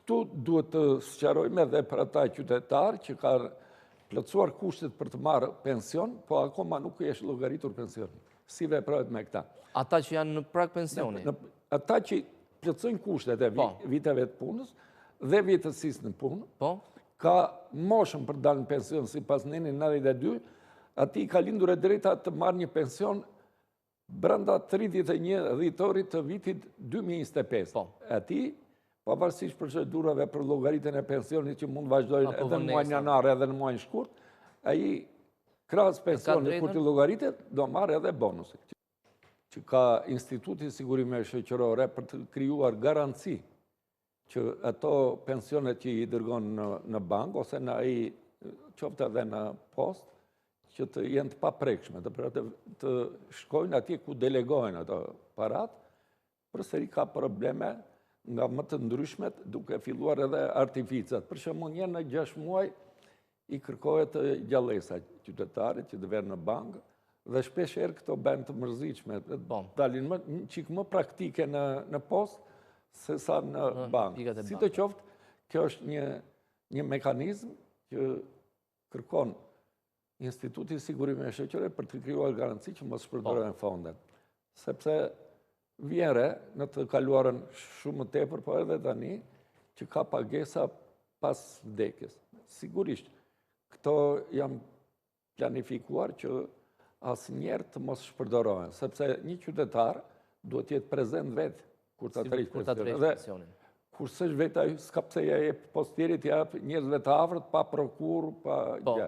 këtu duhet të sqarojmë edhe për ata qytetarë që kanë plotësuar kushtet për të marrë pension, po akoma nuk është llogaritur pensioni. Si veprohet me këta? Ata që janë në prag pensioni? Ata që plotësojnë kushtet e viteve të punës dhe vjetësisë në punë, ka moshën për dalë në pension sipas Neni 92, ati ka lindur e drejta të marrë një pension brenda 31 dhjetorit të vitit 2025. Ati, pavarësisht procedurave për llogaritjen e pensionit që mund vazhdojnë edhe në muajin janar edhe në muajin shkurt, ai krahas pensionit kur të llogaritet do marrë edhe bonusin. Që ka Instituti Sigurime Shoqërore për të krijuar garanci që ato pensionet që i dërgon në bank ose në ai qoftë edhe në post, që të jenë të paprekshme, të shkojnë atje ku delegohen ato parat, përsëri ka probleme nga më të ndryshmet, duke filluar edhe artificat. Për shembull, një në 6 muaj i kërkohet gjallësa qytetarit që të vjen në bankë, dhe shpesh herë këto bëhen të mërzitshme, dalin një çik më praktike në post se sa në bankë. Sidoqoftë, kjo është një mekanizëm që kërkon Instituti Sigurime Shoqërore për të krijuar garanci që mos shpërdoren fondet. Sepse vjen re në të kaluarën shumë më tepër, po edhe tani që ka pagesa pas vdekjes. Sigurisht, këto janë planifikuar që asnjëherë të mos shpërdorohen, sepse një qytetar duhet të jetë prezent vetë kur ta tërheq pensionin. Kur s'është vetë ai, s'ka pse ja jep post tjerit, ja jep njerëzve të afërt pa prokuror, pa gjë.